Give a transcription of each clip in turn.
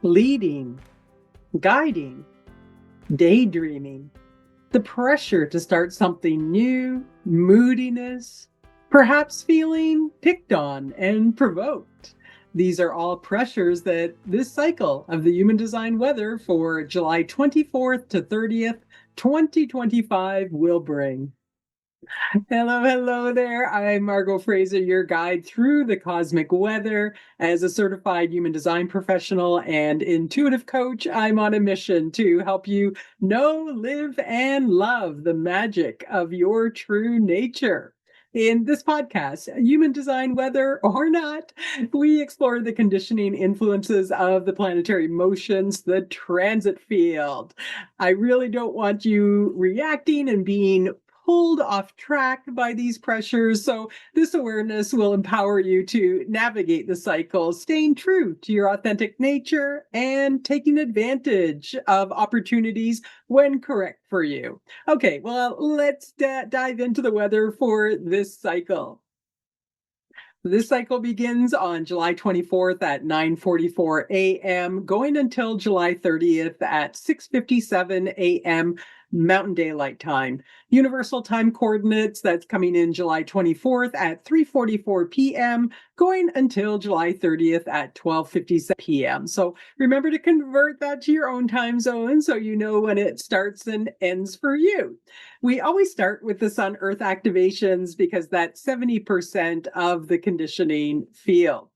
leading, guiding, daydreaming, the pressure to start something new, moodiness, perhaps feeling picked on and provoked. These are all pressures that this cycle of the human design weather for July 24th to 30th, 2025 will bring. Hello there. I'm Margot Fraser, your guide through the cosmic weather. As a certified human design professional and intuitive coach, I'm on a mission to help you know, live, and love the magic of your true nature. In this podcast, Human Design Weather or Not, we explore the conditioning influences of the planetary motions, the transit field. I really don't want you reacting and being pulled off track by these pressures. So, this awareness will empower you to navigate the cycle, staying true to your authentic nature and taking advantage of opportunities when correct for you. Okay, well, let's dive into the weather for this cycle. This cycle begins on July 24th at 9:44 a.m., going until July 30th at 6:57 a.m. Mountain Daylight Time. Universal time coordinates, that's coming in July 24th at 3:44 p.m., going until July 30th at 12:57 p.m. So remember to convert that to your own time zone so you know when it starts and ends for you. We always start with the Sun Earth activations because that's 70% of the conditioning field.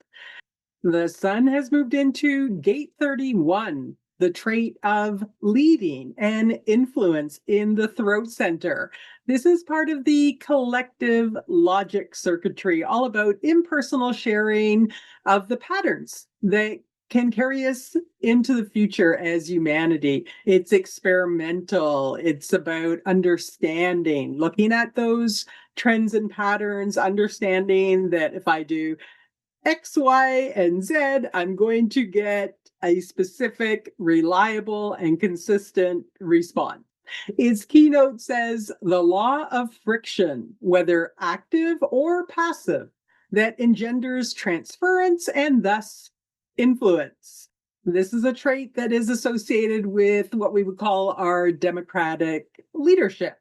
The Sun has moved into gate 31, the trait of leading and influence in the throat center. This is part of the collective logic circuitry, all about impersonal sharing of the patterns that can carry us into the future as humanity. It's experimental. It's about understanding, looking at those trends and patterns, understanding that if I do X, Y, and Z, I'm going to get a specific, reliable, and consistent response. Its keynote says the law of friction, whether active or passive, that engenders transference and thus influence. This is a trait that is associated with what we would call our democratic leadership.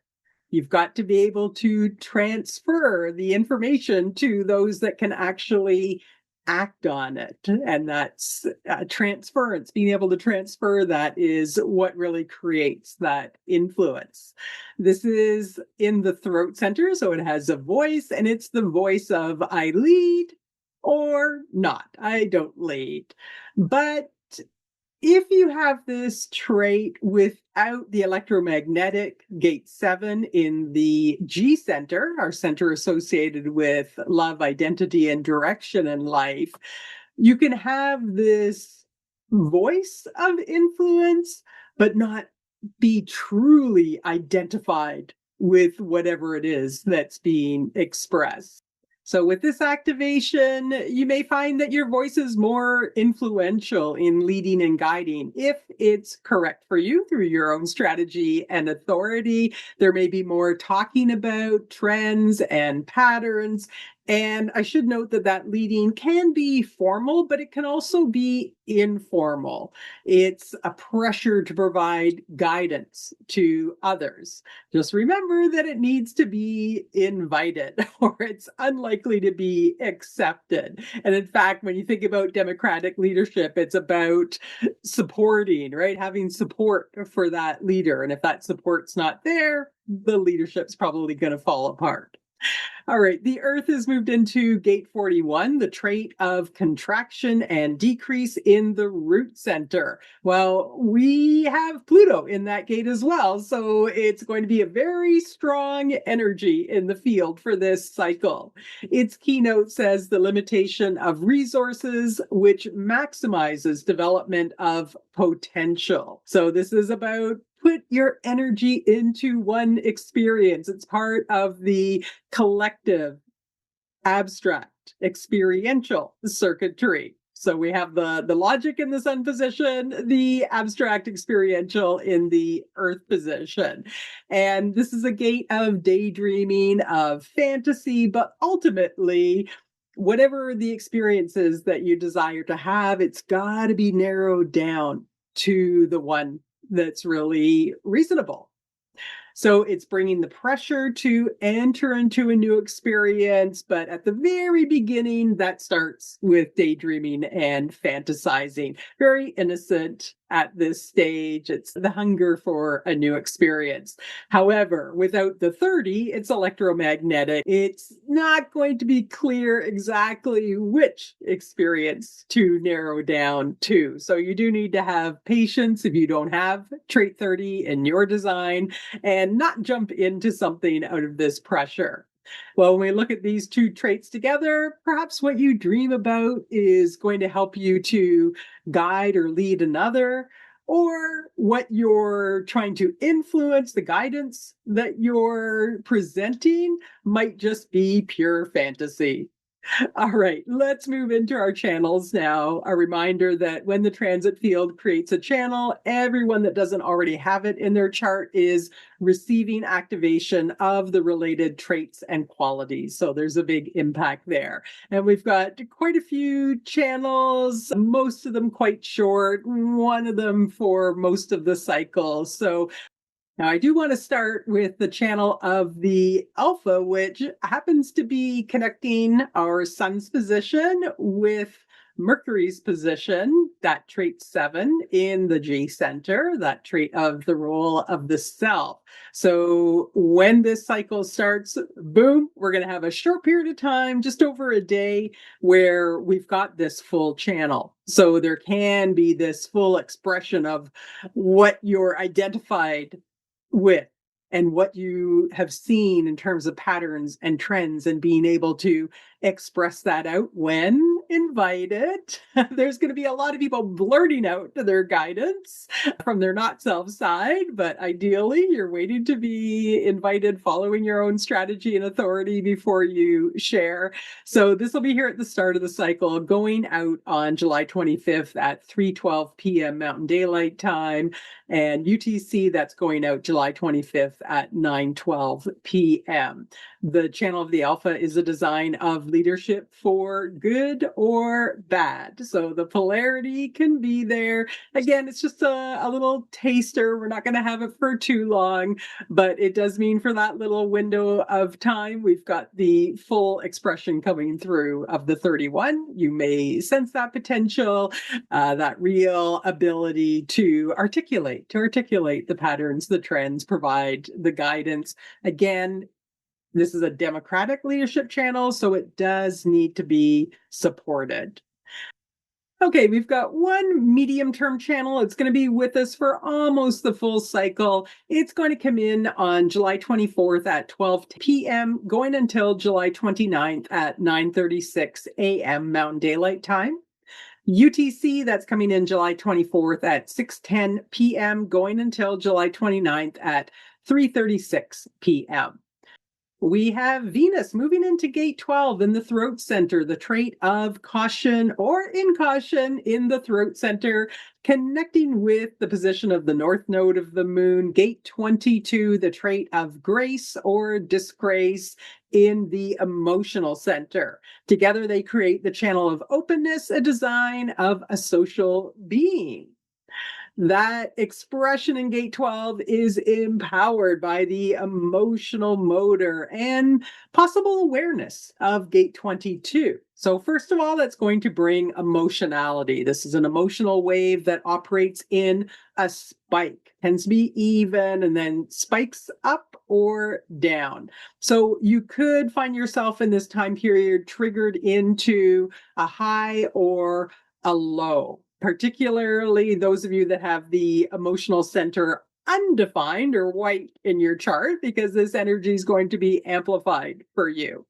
You've got to be able to transfer the information to those that can actually act on it. And that's transference. Being able to transfer that is what really creates that influence. This is in the throat center, so it has a voice, and it's the voice of I lead or not. I don't lead. But if you have this trait without the electromagnetic gate 7 in the G center, our center associated with love, identity, and direction in life, you can have this voice of influence, but not be truly identified with whatever it is that's being expressed. So with this activation, you may find that your voice is more influential in leading and guiding if it's correct for you through your own strategy and authority. There may be more talking about trends and patterns. And I should note that that leading can be formal, but it can also be informal. It's a pressure to provide guidance to others. Just remember that it needs to be invited or it's unlikely to be accepted. And in fact, when you think about democratic leadership, it's about supporting, right? Having support for that leader. And if that support's not there, the leadership's probably going to fall apart. All right, the Earth has moved into gate 41, the trait of contraction and decrease in the root center. Well, we have Pluto in that gate as well, so it's going to be a very strong energy in the field for this cycle. Its keynote says the limitation of resources, which maximizes development of potential. So this is about put your energy into one experience. It's part of the collective, abstract, experiential circuitry. So we have the logic in the sun position, the abstract experiential in the earth position. And this is a gate of daydreaming, of fantasy, but ultimately Whatever the experiences that you desire to have, it's got to be narrowed down to the one that's really reasonable. So it's bringing the pressure to enter into a new experience. But at the very beginning, that starts with daydreaming and fantasizing. Very innocent at this stage. It's the hunger for a new experience. However, without the 30, it's electromagnetic. It's not going to be clear exactly which experience to narrow down to. So you do need to have patience if you don't have trait 30 in your design, and not jump into something out of this pressure. Well, when we look at these two traits together, perhaps what you dream about is going to help you to guide or lead another, or what you're trying to influence, the guidance that you're presenting, might just be pure fantasy. All right, let's move into our channels now. A reminder that when the transit field creates a channel, everyone that doesn't already have it in their chart is receiving activation of the related traits and qualities. So there's a big impact there. And we've got quite a few channels, most of them quite short, one of them for most of the cycle. So now, I do want to start with the channel of the alpha, which happens to be connecting our sun's position with Mercury's position, that trait 7 in the G center, that trait of the role of the self. So when this cycle starts, boom, we're going to have a short period of time, just over a day, where we've got this full channel. So there can be this full expression of what you're identified with and what you have seen in terms of patterns and trends, and being able to express that out when invited. There's going to be a lot of people blurting out their guidance from their not self side, but ideally you're waiting to be invited, following your own strategy and authority before you share. So this will be here at the start of the cycle, going out on July 25th at 3:12 p.m. Mountain Daylight Time, and UTC, that's going out July 25th at 9:12 p.m. The channel of the alpha is a design of leadership for good or bad. So the polarity can be there. Again, it's just a little taster. We're not going to have it for too long, but it does mean for that little window of time, we've got the full expression coming through of the 31. You may sense that potential, that real ability to articulate the patterns, the trends, provide the guidance. Again, this is a democratic leadership channel, so it does need to be supported. Okay, we've got one medium-term channel. It's going to be with us for almost the full cycle. It's going to come in on July 24th at 12 p.m., going until July 29th at 9:36 a.m. Mountain Daylight Time. UTC, that's coming in July 24th at 6:10 p.m., going until July 29th at 3:36 p.m. We have Venus moving into gate 12 in the throat center, the trait of caution or incaution in the throat center, connecting with the position of the north node of the moon, gate 22, the trait of grace or disgrace in the emotional center. Together, they create the channel of openness, a design of a social being. That expression in gate 12 is empowered by the emotional motor and possible awareness of gate 22. So first of all, that's going to bring emotionality. This is an emotional wave that operates in a spike, tends to be even and then spikes up or down. So you could find yourself in this time period triggered into a high or a low, particularly those of you that have the emotional center undefined or white in your chart, because this energy is going to be amplified for you.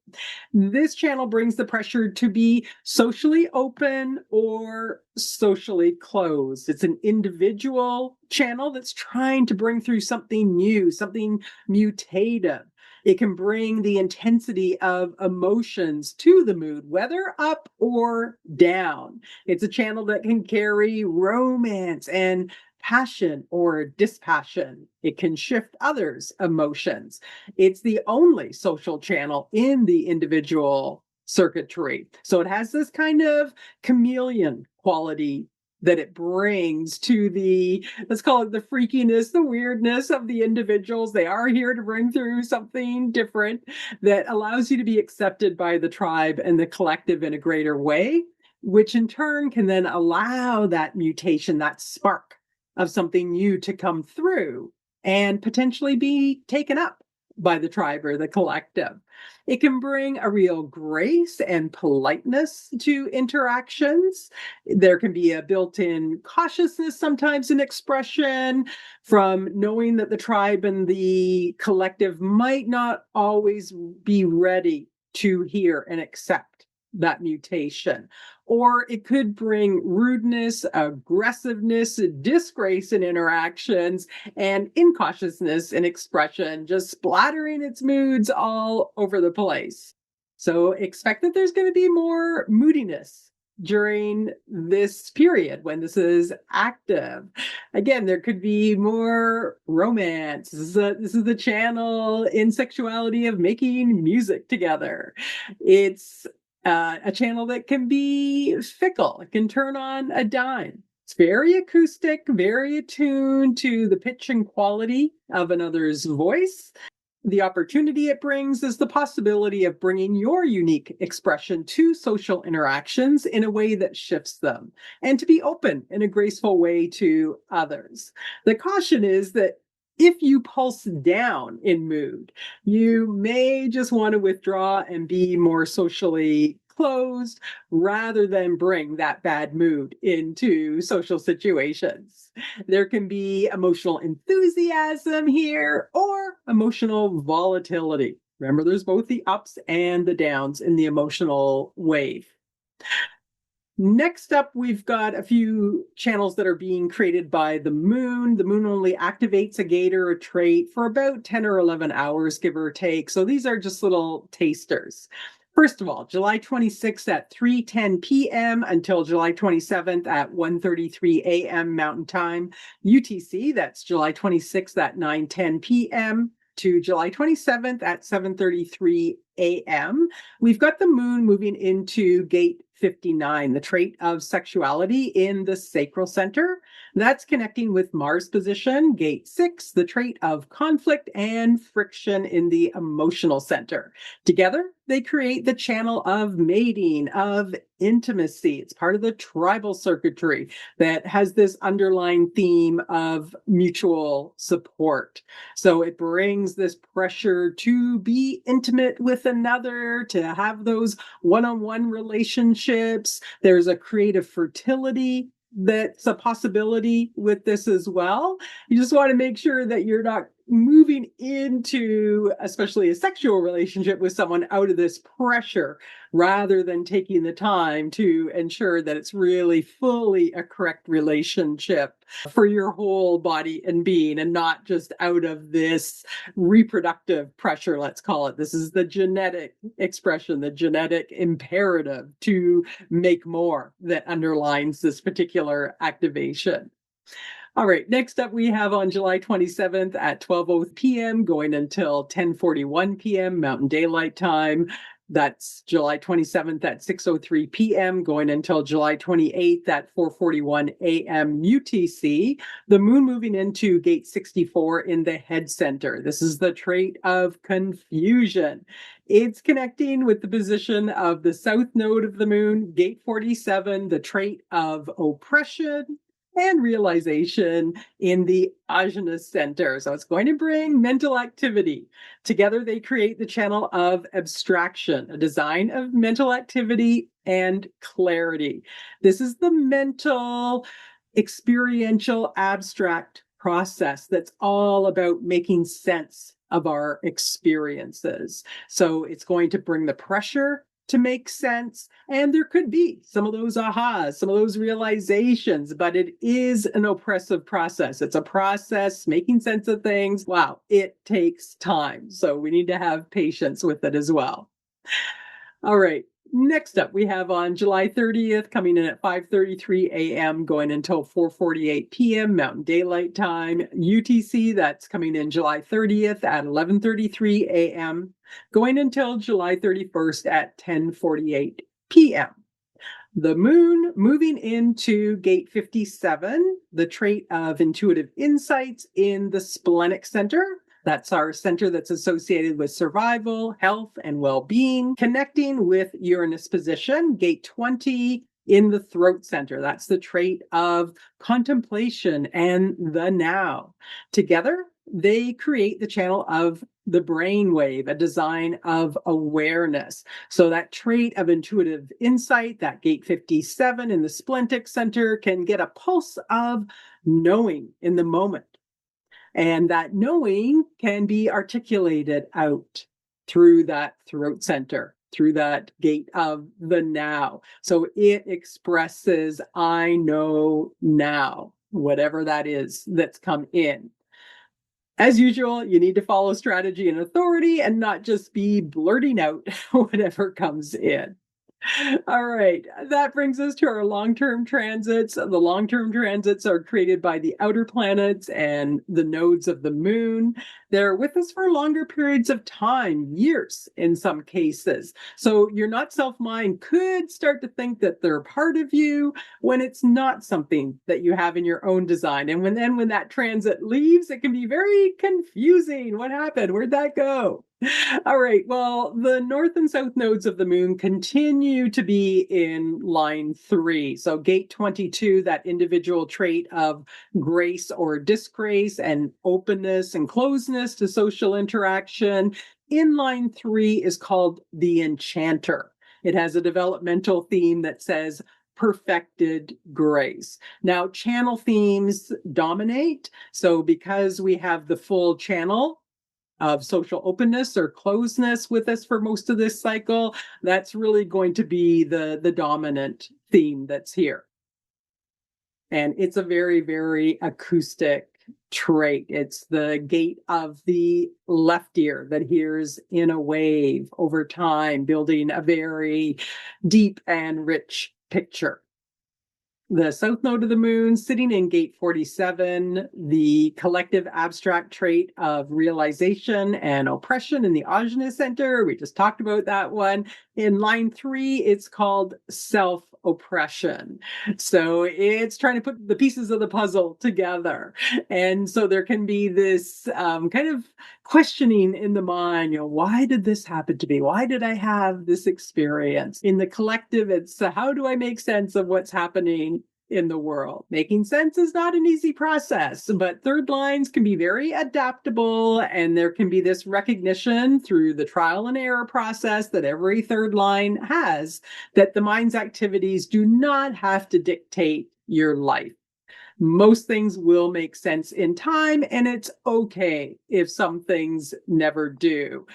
This channel brings the pressure to be socially open or socially closed. It's an individual channel that's trying to bring through something new, something mutative. It can bring the intensity of emotions to the mood, whether up or down. It's a channel that can carry romance and passion or dispassion. It can shift others' emotions. It's the only social channel in the individual circuitry. So it has this kind of chameleon quality that it brings to the, let's call it the freakiness, the weirdness of the individuals. They are here to bring through something different that allows you to be accepted by the tribe and the collective in a greater way, which in turn can then allow that mutation, that spark of something new to come through and potentially be taken up by the tribe or the collective. It can bring a real grace and politeness to interactions. There can be a built in cautiousness sometimes in expression from knowing that the tribe and the collective might not always be ready to hear and accept that mutation. Or it could bring rudeness, aggressiveness, disgrace in interactions, and incautiousness in expression, just splattering its moods all over the place. So expect that there's going to be more moodiness during this period when this is active. Again, there could be more romance. This is the channel in sexuality of making music together. It's a channel that can be fickle. It can turn on a dime. It's very acoustic, very attuned to the pitch and quality of another's voice. The opportunity it brings is the possibility of bringing your unique expression to social interactions in a way that shifts them, and to be open in a graceful way to others. The caution is that if you pulse down in mood, you may just want to withdraw and be more socially closed rather than bring that bad mood into social situations. There can be emotional enthusiasm here or emotional volatility. Remember, there's both the ups and the downs in the emotional wave. Next up, we've got a few channels that are being created by the moon. The moon only activates a gate or a trait for about 10 or 11 hours, give or take. So these are just little tasters. First of all, July 26th at 3:10 p.m. until July 27th at 1:33 a.m. Mountain Time. UTC, that's July 26th at 9:10 p.m. to July 27th at 7:33 a.m. We've got the moon moving into gate 59, the trait of sexuality in the sacral center. That's connecting with Mars position, gate 6, the trait of conflict and friction in the emotional center. Together, they create the channel of mating, of intimacy. It's part of the tribal circuitry that has this underlying theme of mutual support. So it brings this pressure to be intimate with another, to have those one-on-one relationships. There's a creative fertility that's a possibility with this as well. You just want to make sure that you're not moving into, especially a sexual relationship with someone, out of this pressure, rather than taking the time to ensure that it's really fully a correct relationship for your whole body and being, and not just out of this reproductive pressure, let's call it. This is the genetic expression, the genetic imperative to make more that underlines this particular activation. All right, next up we have on July 27th at 12:00 p.m. going until 10:41 p.m. Mountain Daylight Time. That's July 27th at 6:03 p.m. going until July 28th at 4:41 a.m. UTC. The moon moving into gate 64 in the head center. This is the trait of confusion. It's connecting with the position of the south node of the moon, gate 47, the trait of oppression and realization in the ajna center. So it's going to bring mental activity. Together, they create the channel of abstraction, a design of mental activity and clarity. This is the mental, experiential, abstract process that's all about making sense of our experiences. So it's going to bring the pressure to make sense. And there could be some of those ahas, some of those realizations, but it is an oppressive process. It's a process making sense of things. Wow, it takes time. So we need to have patience with it as well. All right. Next up, we have on July 30th, coming in at 5:33 a.m., going until 4:48 p.m. Mountain Daylight Time. UTC, that's coming in July 30th at 11:33 a.m., going until July 31st at 10:48 p.m. The moon moving into gate 57, the trait of intuitive insights in the splenic center. That's our center that's associated with survival, health, and well-being, connecting with Uranus position, gate 20 in the throat center. That's the trait of contemplation and the now. Together, they create the channel of the brainwave, a design of awareness. So that trait of intuitive insight, that gate 57 in the splentic center, can get a pulse of knowing in the moment. And that knowing can be articulated out through that throat center, through that gate of the now. So it expresses, I know now, whatever that is that's come in. As usual, you need to follow strategy and authority and not just be blurting out whatever comes in. All right, that brings us to our long-term transits. The long-term transits are created by the outer planets and the nodes of the moon. They're with us for longer periods of time, years in some cases. So your not self mind could start to think that they're part of you when it's not something that you have in your own design. And when that transit leaves, it can be very confusing. What happened? Where'd that go? All right. Well, the north and south nodes of the moon continue to be in line 3. So gate 22, that individual trait of grace or disgrace and openness and closeness to social interaction. In line 3 is called the enchanter. It has a developmental theme that says perfected grace. Now, channel themes dominate. So because we have the full channel of social openness or closeness with us for most of this cycle, that's really going to be the dominant theme that's here. And it's a very, very acoustic trait. It's the gate of the left ear that hears in a wave over time, building a very deep and rich picture. The south node of the moon sitting in gate 47, the collective abstract trait of realization and oppression in the Ajna center. We just talked about that one. In line 3, it's called self-oppression. So it's trying to put the pieces of the puzzle together. And so there can be this kind of questioning in the mind, why did this happen to me? Why did I have this experience? In the collective, it's how do I make sense of what's happening in the world? Making sense is not an easy process, but third lines can be very adaptable, and there can be this recognition through the trial and error process that every third line has, that the mind's activities do not have to dictate your life. Most things will make sense in time, and it's okay if some things never do.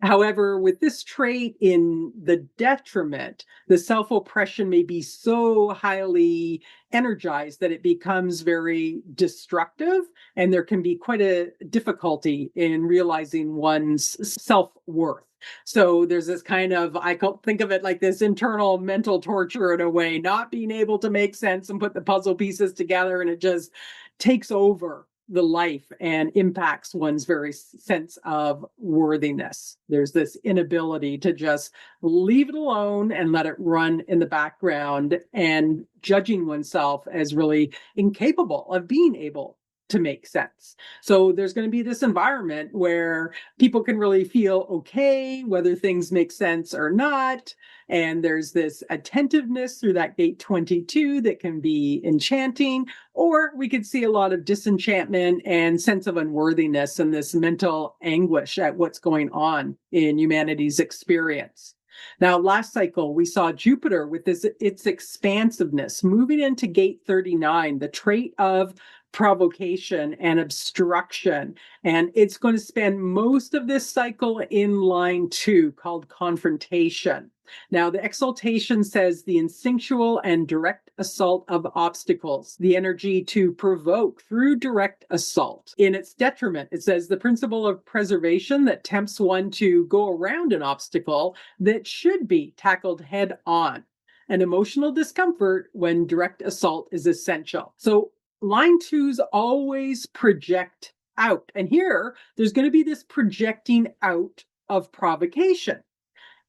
However, with this trait in the detriment, the self-oppression may be so highly energized that it becomes very destructive, and there can be quite a difficulty in realizing one's self-worth. So there's this kind of, I think of it like this internal mental torture in a way, not being able to make sense and put the puzzle pieces together, and it just takes over the life and impacts one's very sense of worthiness. There's this inability to just leave it alone and let it run in the background, and judging oneself as really incapable of being able to make sense. So there's going to be this environment where people can really feel okay whether things make sense or not. And there's this attentiveness through that gate 22 that can be enchanting, or we could see a lot of disenchantment and sense of unworthiness and this mental anguish at what's going on in humanity's experience. Now, last cycle, we saw Jupiter with its expansiveness moving into gate 39, the trait of provocation and obstruction. And it's going to spend most of this cycle in line 2, called confrontation. Now, the exaltation says the instinctual and direct assault of obstacles, the energy to provoke through direct assault. In its detriment, it says the principle of preservation that tempts one to go around an obstacle that should be tackled head on. An emotional discomfort when direct assault is essential. So line 2s always project out. And here, there's going to be this projecting out of provocation.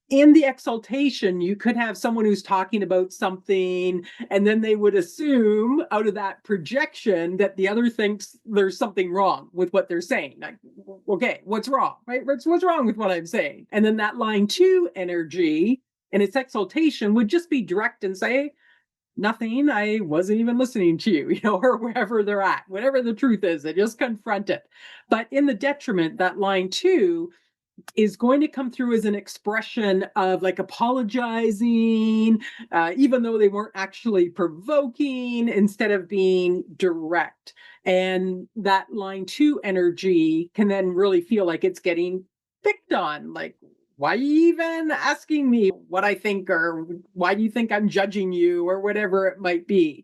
In the exaltation, you could have someone who's talking about something, and then they would assume out of that projection that the other thinks there's something wrong with what they're saying. Like, okay, what's wrong, right? What's wrong with what I'm saying? And then that line 2 energy and its exaltation would just be direct and say, nothing, I wasn't even listening to you, or wherever they're at, whatever the truth is, they just confront it. But in the detriment, that line 2 is going to come through as an expression of like apologizing, even though they weren't actually provoking, instead of being direct. And that line 2 energy can then really feel like it's getting picked on. Like, why are you even asking me what I think, or why do you think I'm judging you, or whatever it might be?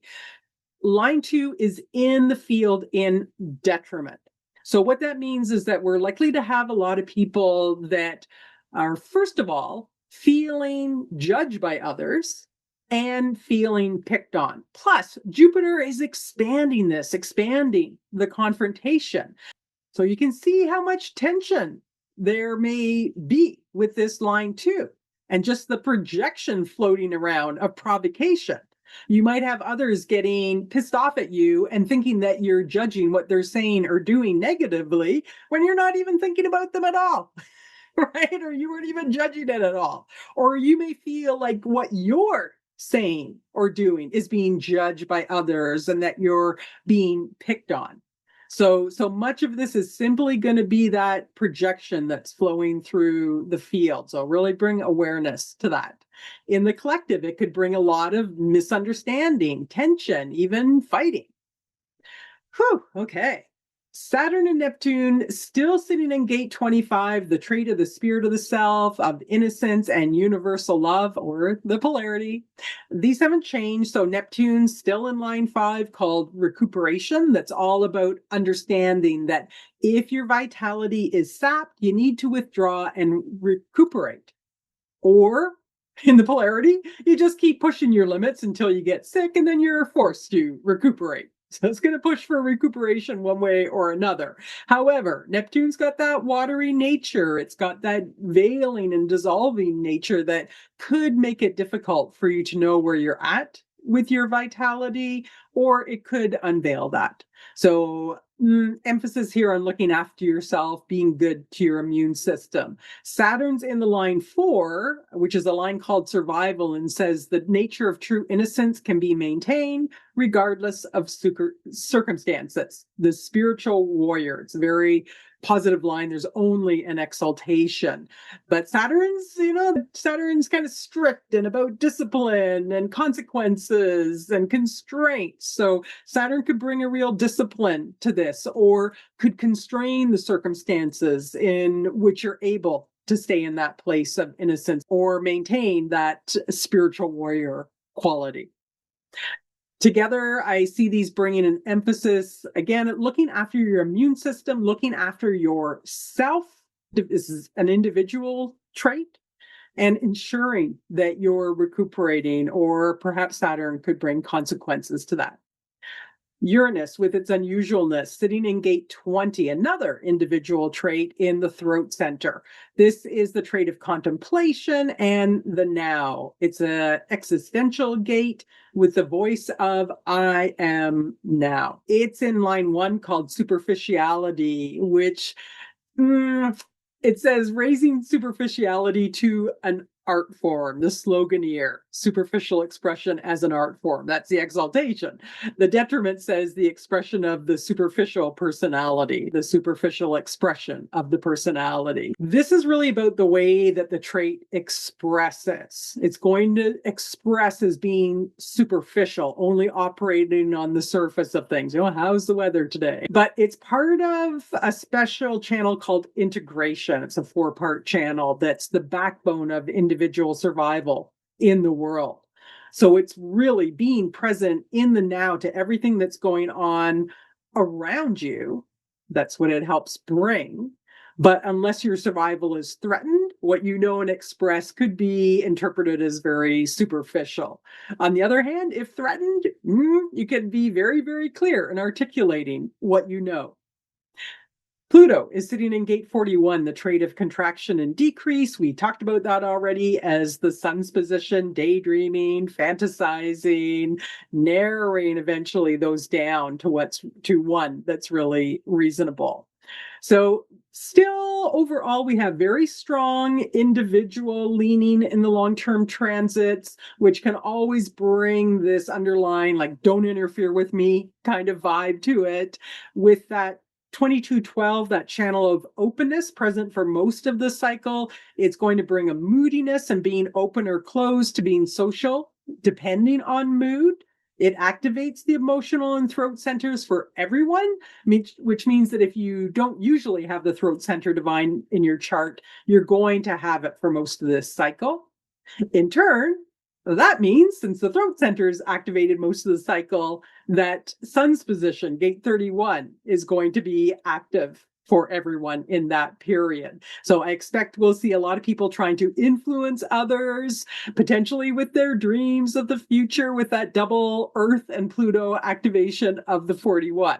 Line 2 is in the field in detriment. So what that means is that we're likely to have a lot of people that are, first of all, feeling judged by others and feeling picked on. Plus, Jupiter is expanding the confrontation. So you can see how much tension there may be with this line 2, and just the projection floating around of provocation. You might have others getting pissed off at you and thinking that you're judging what they're saying or doing negatively when you're not even thinking about them at all, right? Or you weren't even judging it at all. Or you may feel like what you're saying or doing is being judged by others and that you're being picked on. So much of this is simply going to be that projection that's flowing through the field. So really bring awareness to that. In the collective, it could bring a lot of misunderstanding, tension, even fighting. Whew, okay. Saturn and Neptune still sitting in gate 25, the trait of the spirit of the self, of innocence and universal love, or the polarity. These haven't changed. So Neptune's still in line 5, called recuperation. That's all about understanding that if your vitality is sapped, you need to withdraw and recuperate. Or in the polarity, you just keep pushing your limits until you get sick, and then you're forced to recuperate. So it's going to push for recuperation one way or another. However, Neptune's got that watery nature. It's got that veiling and dissolving nature that could make it difficult for you to know where you're at with your vitality, or it could unveil that. So emphasis here on looking after yourself, being good to your immune system. Saturn's in the line 4, which is a line called survival, and says the nature of true innocence can be maintained regardless of circumstances. The spiritual warrior. It's a very positive line. There's only an exaltation. But Saturn's kind of strict and about discipline and consequences and constraints. So Saturn could bring a real discipline to this, or could constrain the circumstances in which you're able to stay in that place of innocence or maintain that spiritual warrior quality. Together, I see these bringing an emphasis, again, at looking after your immune system, looking after yourself. This is an individual trait, and ensuring that you're recuperating, or perhaps Saturn could bring consequences to that. Uranus, with its unusualness, sitting in gate 20, another individual trait in the throat center. This is the trait of contemplation and the now. It's an existential gate with the voice of I am now. It's in line 1, called superficiality, which it says raising superficiality to an art form, the sloganeer, superficial expression as an art form. That's the exaltation. The detriment says the expression of the superficial personality, the superficial expression of the personality. This is really about the way that the trait expresses. It's going to express as being superficial, only operating on the surface of things. How's the weather today? But it's part of a special channel called integration. It's a 4-part channel that's the backbone of individual survival in the world. So it's really being present in the now to everything that's going on around you. That's what it helps bring. But unless your survival is threatened, what you know and express could be interpreted as very superficial. On the other hand, if threatened, you can be very, very clear in articulating what you know. Pluto is sitting in gate 41, the trait of contraction and decrease. We talked about that already as the sun's position, daydreaming, fantasizing, narrowing eventually those down to one that's really reasonable. So still overall, we have very strong individual leaning in the long-term transits, which can always bring this underlying, like, don't interfere with me kind of vibe to it, with that 2212, that channel of openness present for most of the cycle. It's going to bring a moodiness and being open or closed to being social, depending on mood. It activates the emotional and throat centers for everyone, which means that if you don't usually have the throat center divine in your chart, you're going to have it for most of this cycle. In turn, that means, since the throat center is activated most of the cycle, that sun's position, gate 31, is going to be active for everyone in that period. So I expect we'll see a lot of people trying to influence others, potentially with their dreams of the future, with that double Earth and Pluto activation of the 41.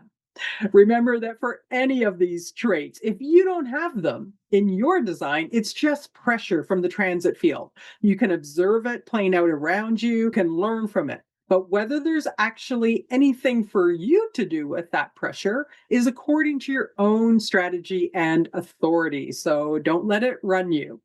Remember that for any of these traits, if you don't have them in your design, it's just pressure from the transit field. You can observe it playing out around you, can learn from it. But whether there's actually anything for you to do with that pressure is according to your own strategy and authority. So don't let it run you.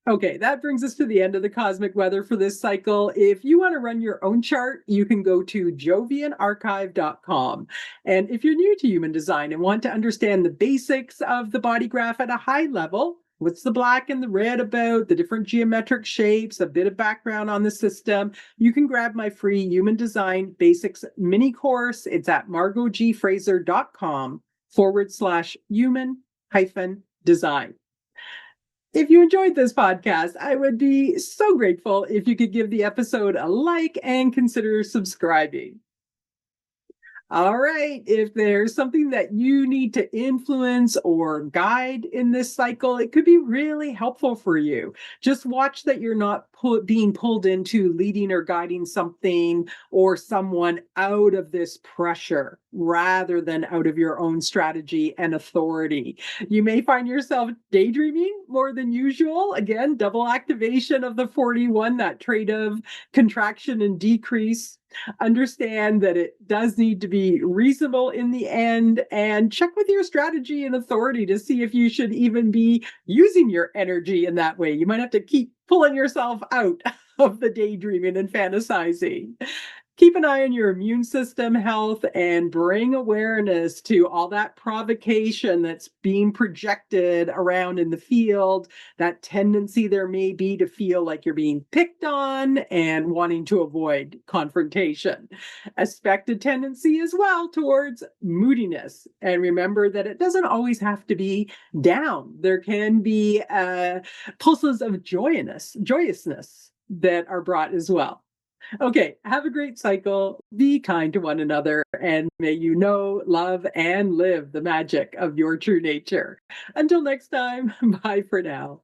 Okay, that brings us to the end of the cosmic weather for this cycle. If you want to run your own chart, you can go to jovianarchive.com. And if you're new to human design and want to understand the basics of the body graph at a high level, what's the black and the red about, the different geometric shapes, a bit of background on the system, you can grab my free Human Design Basics mini course. It's at margotgfraser.com/human-design. If you enjoyed this podcast, I would be so grateful if you could give the episode a like and consider subscribing. All right, if there's something that you need to influence or guide in this cycle, it could be really helpful for you. Just watch that you're not being pulled into leading or guiding something or someone out of this pressure rather than out of your own strategy and authority. You may find yourself daydreaming more than usual. Again, double activation of the 41, that trait of contraction and decrease. Understand that it does need to be reasonable in the end, and check with your strategy and authority to see if you should even be using your energy in that way. You might have to keep pulling yourself out of the daydreaming and fantasizing. Keep an eye on your immune system health and bring awareness to all that provocation that's being projected around in the field, that tendency there may be to feel like you're being picked on and wanting to avoid confrontation. Expect a tendency as well towards moodiness. And remember that it doesn't always have to be down. There can be pulses of joyousness that are brought as well. Okay, have a great cycle. Be kind to one another, and may you know, love, and live the magic of your true nature. Until next time, bye for now.